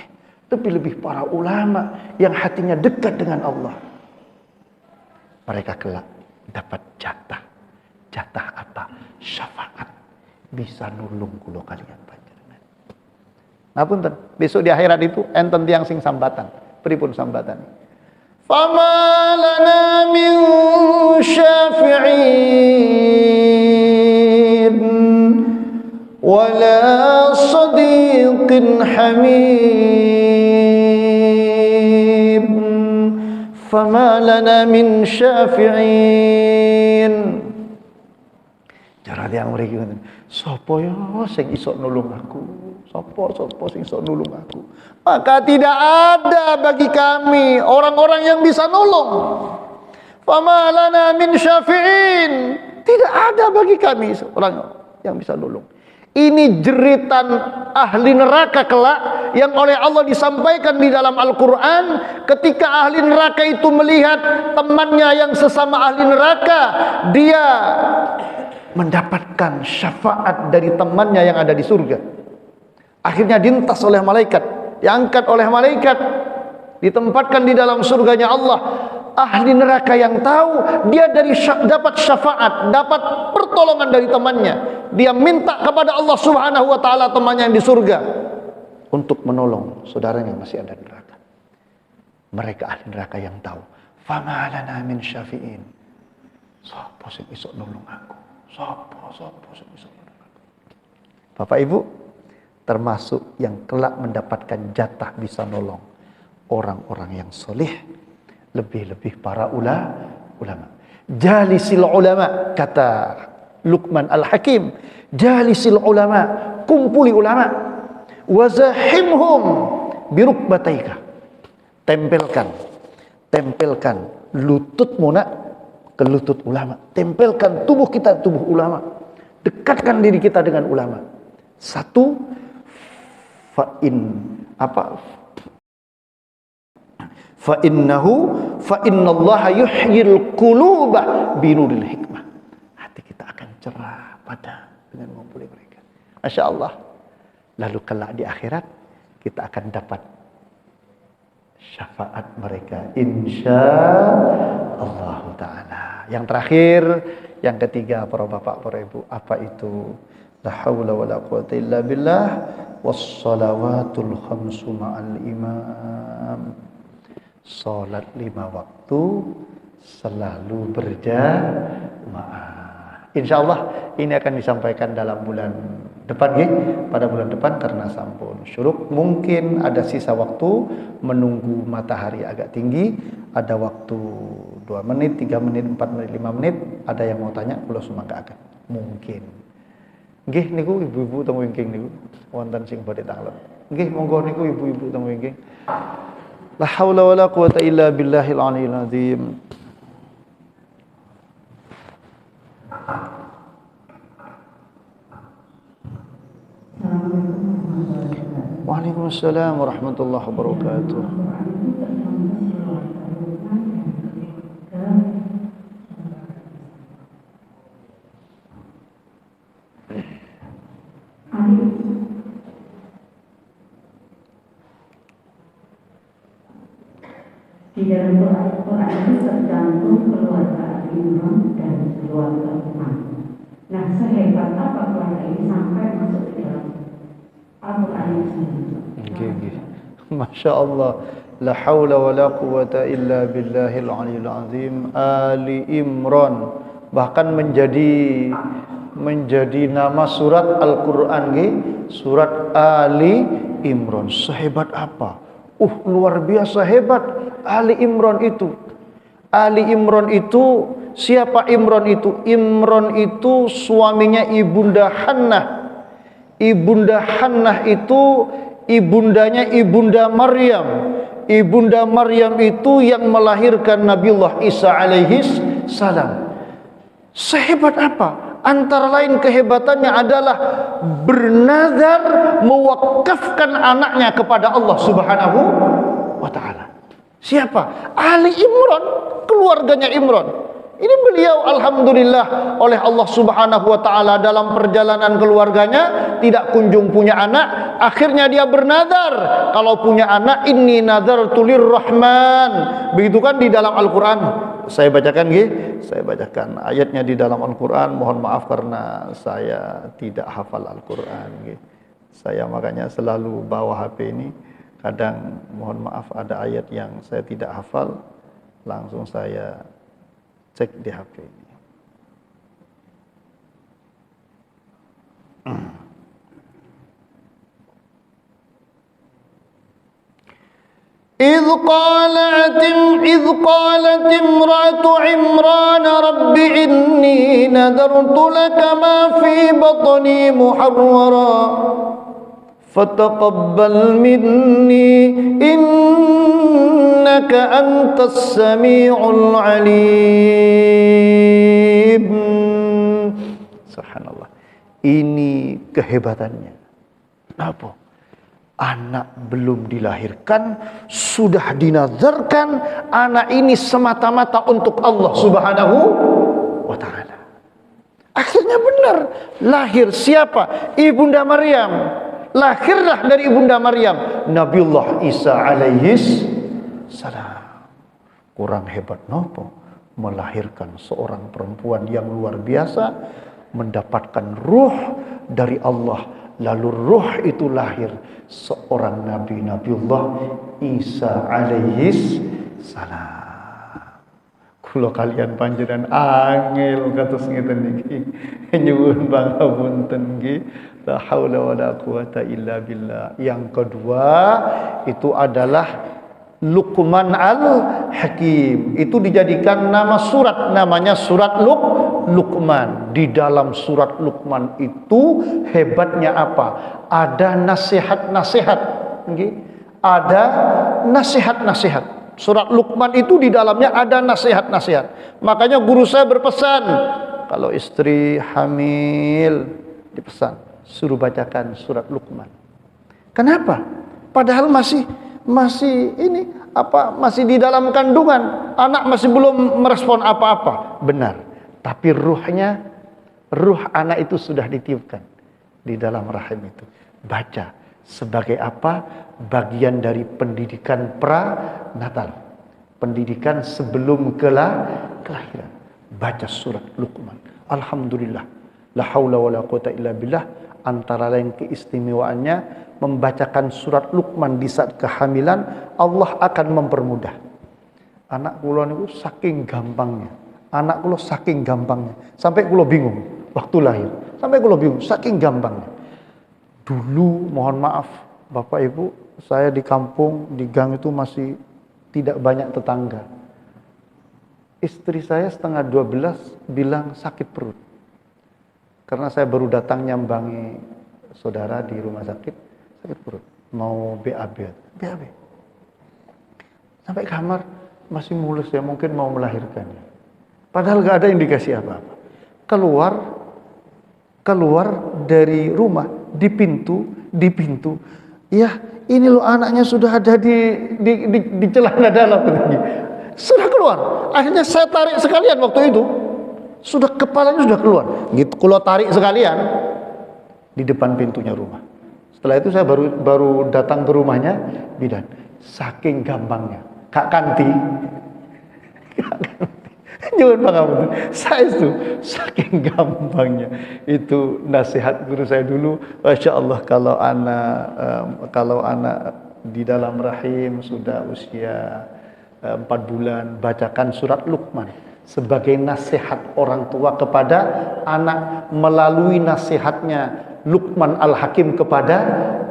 lebih-lebih para ulama yang hatinya dekat dengan Allah. Mereka kelak dapat jatah. Jatah apa? Syafaat. Bisa nulung kula kalian panjenengan. Ngapunten, besok di akhirat itu enten tiang sing sambatan. Pripun sambatan? Fama lana min syafi'in wala sadiqin hamim. Fama lana min syafi'in. Cara yang mereka sapa ya sing iso nulung aku? Sapa sing iso nulung aku? Maka tidak ada bagi kami orang-orang yang bisa nulung. Fama lana min syafi'in. Tidak ada bagi kami orang yang bisa nulung. Ini jeritan ahli neraka kelak yang oleh Allah disampaikan di dalam Al-Quran. Ketika ahli neraka itu melihat temannya yang sesama ahli neraka, dia mendapatkan syafaat dari temannya yang ada di surga. Akhirnya dintas oleh malaikat, diangkat oleh malaikat, ditempatkan di dalam surganya Allah. Ahli neraka yang tahu dia dapat syafaat, dapat pertolongan dari temannya. Dia minta kepada Allah Subhanahu wa taala temannya yang di surga untuk menolong saudaranya yang masih ada di neraka. Mereka ahli neraka yang tahu. Fama lana min syafi'in. Sapa sing iso nulung aku? Sapa sing iso nulung aku? Bapak Ibu, termasuk yang kelak mendapatkan jatah bisa nolong orang-orang yang soleh, lebih-lebih para ulama. Jalisil ulama, kata Luqman Al-Hakim, jalisil ulama, kumpuli ulama, wazahimhum birukbataika. Tempelkan lututmu nak ke lutut ulama, tempelkan tubuh kita tubuh ulama, dekatkan diri kita dengan ulama. Satu, fa innallaha yuhyil quluba binuril hikmah. Hati kita akan cerah pada dengan mengumpuli mereka. Masya Allah. Lalu kelak di akhirat kita akan dapat syafaat mereka insya Allah Ta'ala. Yang terakhir, yang ketiga, para bapak, para ibu, apa itu? La haula wa la quwata illa billah wassalawatul khamsu ma'al imam. Salat 5 waktu selalu berjamaah. Insyaallah ini akan disampaikan dalam bulan depan nggih, pada bulan depan karena sampun syuruk. Mungkin ada sisa waktu menunggu matahari agak tinggi, ada waktu 2 menit, 3 menit, 4 menit, 5 menit. Ada yang mau tanya kula sumangga akan. Mungkin. Nggih niku ibu-ibu teng wingking niku wonten sing badhe tanglep. Nggih monggo niku ibu-ibu teng wingking. La haula wala quwata illa billahil aliyil azim. Waalaikumsalam warahmatullahi wabarakatuh. Di dalam Al-Quran itu tercantum keluarga Imran dan keluarga Umar. Nah, sehebat apa keluarga ini sampai masuk ke dalam Al-Quran itu? Nggih. Masya Allah. La haula wa la quwata illa billahil aliyil azim. Ali Imran. Bahkan menjadi nama surat Al-Quran nggih, surat Ali Imran. Sehebat apa? Luar biasa hebat Ali Imran itu. Ali Imran itu, siapa Imran itu? Imran itu suaminya Ibunda Hannah. Ibunda Hannah itu ibundanya Ibunda Maryam. Ibunda Maryam itu yang melahirkan Nabiullah Isa alaihis salam. Sehebat apa? Antara lain kehebatannya adalah bernazar mewakafkan anaknya kepada Allah Subhanahu wa Ta'ala. Siapa? Ali Imran, keluarganya Imran. Ini beliau alhamdulillah oleh Allah Subhanahu wa Ta'ala dalam perjalanan keluarganya tidak kunjung punya anak. Akhirnya dia bernazar, kalau punya anak, inni nazartu lirrahman. Begitu kan di dalam Al-Quran. Saya bacakan nggih, saya bacakan ayatnya di dalam Al-Quran. Mohon maaf karena saya tidak hafal Al-Quran nggih. Saya makanya selalu bawa HP ini. Kadang mohon maaf ada ayat yang saya tidak hafal, langsung saya cek di HP ini. إذ قالت امرأة عمران رب إني نذرت لك ما في بطني محررا فتقبل مني إنك أنت السميع العليم. Subhanallah. Ini kehebatannya. Apa? Anak belum dilahirkan sudah dinazarkan, anak ini semata-mata untuk Allah Subhanahu wa Ta'ala. Akhirnya benar, lahir siapa? Ibunda Maryam. Lahirlah dari Ibunda Maryam Nabiullah Isa alaihis salam. Kurang hebat nopo melahirkan seorang perempuan yang luar biasa, mendapatkan ruh dari Allah. Lalu ruh itu lahir seorang Nabi, Nabiullah Isa alaihis salam. Kula kalian panjenengan angel kados ngeten niki. Nyuwun pangapunten nggih. La haula wala quwata illa billah. Yang kedua itu adalah Luqman al-Hakim. Itu dijadikan nama surat, namanya surat Luqman. Di dalam surat Luqman itu hebatnya apa? Ada nasihat-nasihat, ada nasihat-nasihat. Surat Luqman itu di dalamnya ada nasihat-nasihat. Makanya guru saya berpesan, kalau istri hamil dipesan suruh bacakan surat Luqman. Kenapa? Padahal masih di dalam kandungan, anak masih belum merespon apa-apa. Benar. Tapi ruh anak itu sudah ditiupkan di dalam rahim itu. Baca Sebagai apa? Bagian dari pendidikan pranatal, pendidikan sebelum kelahiran. Baca surat Luqman. Alhamdulillah, la haula wala quwata illa billah. Antara lain keistimewaannya, membacakan surat Luqman di saat kehamilan, Allah akan mempermudah. Anak kula niku saking gampangnya. Anak kula saking gampangnya. Sampai kula bingung waktu lahir. Sampai kula bingung saking gampangnya. Dulu mohon maaf Bapak Ibu, saya di kampung, di gang itu masih tidak banyak tetangga. Istri saya setengah 12 bilang sakit perut. Karena saya baru datang nyambangi saudara di rumah sakit perut. Mau BAB. Sampai kamar masih mulus ya, mungkin mau melahirkan. Padahal gak ada indikasi apa-apa. Keluar dari rumah, di pintu. Ya, ini loh anaknya sudah ada di celana dalam. Sudah keluar. Akhirnya saya tarik sekalian waktu itu. Sudah kepalanya sudah keluar. Gitu, kalau tarik sekalian di depan pintunya rumah. Setelah itu saya baru datang ke rumahnya bidan. Saking gampangnya. Kak Kanti. Jangan pangapunten. Saya itu saking gampangnya. Itu nasihat guru saya dulu. Masya Allah, kalau anak di dalam rahim sudah usia 4 bulan, bacakan surat Luqman sebagai nasihat orang tua kepada anak melalui nasihatnya Luqman Al-Hakim kepada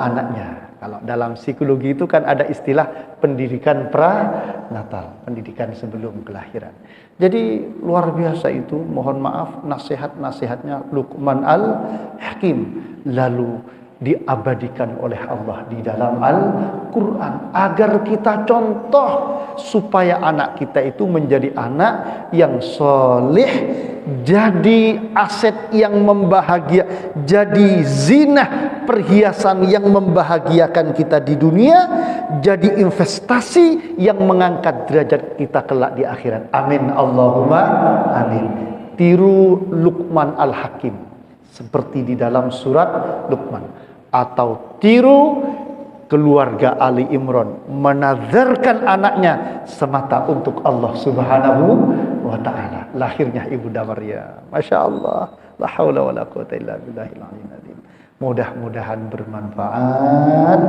anaknya. Kalau dalam psikologi itu kan ada istilah pendidikan pranatal, pendidikan sebelum kelahiran. Jadi luar biasa itu, mohon maaf, nasihat-nasihatnya Luqman Al-Hakim lalu diabadikan oleh Allah di dalam Al-Quran agar kita contoh supaya anak kita itu menjadi anak yang soleh, jadi aset yang membahagia, jadi zinah perhiasan yang membahagiakan kita di dunia, jadi investasi yang mengangkat derajat kita kelak di akhirat. Amin Allahumma amin. Tiru Luqman Al-Hakim seperti di dalam surat Luqman, atau tiru keluarga Ali Imran menazarkan anaknya semata untuk Allah Subhanahu wa taala. Lahirnya Ibunda Maryam. Masya Allah, la haula wala quwata illa billahil aliyyil azim. Mudah-mudahan bermanfaat,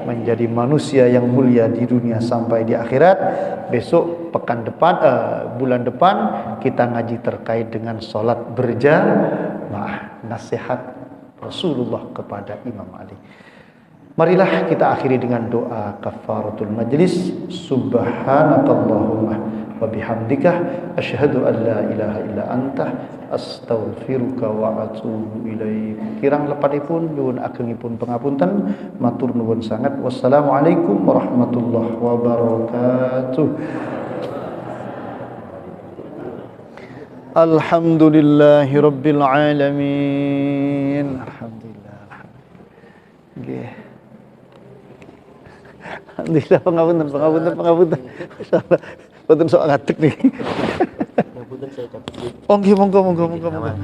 menjadi manusia yang mulia di dunia sampai di akhirat. Besok bulan depan kita ngaji terkait dengan salat berjamaah, nasihat Rasulullah kepada Imam Ali. Marilah kita akhiri dengan doa kafaratul majlis. Subhanakallahumma wa bihamdika asyhadu an la ilaha illa anta astaghfiruka wa atubu ilaik. Kirang lepatipun nyuwun agengipun pangapunten, matur nuwun sangat. Wassalamualaikum warahmatullahi wabarakatuh. Alhamdulillahi rabbil alamin. Alhamdulillah. Nggih. Alhamdulillah, pangapunten. Masyaallah. Boten sok ngadeg niki. Ngapunten saya cabut. Oh nggih, monggo. Ngapunten.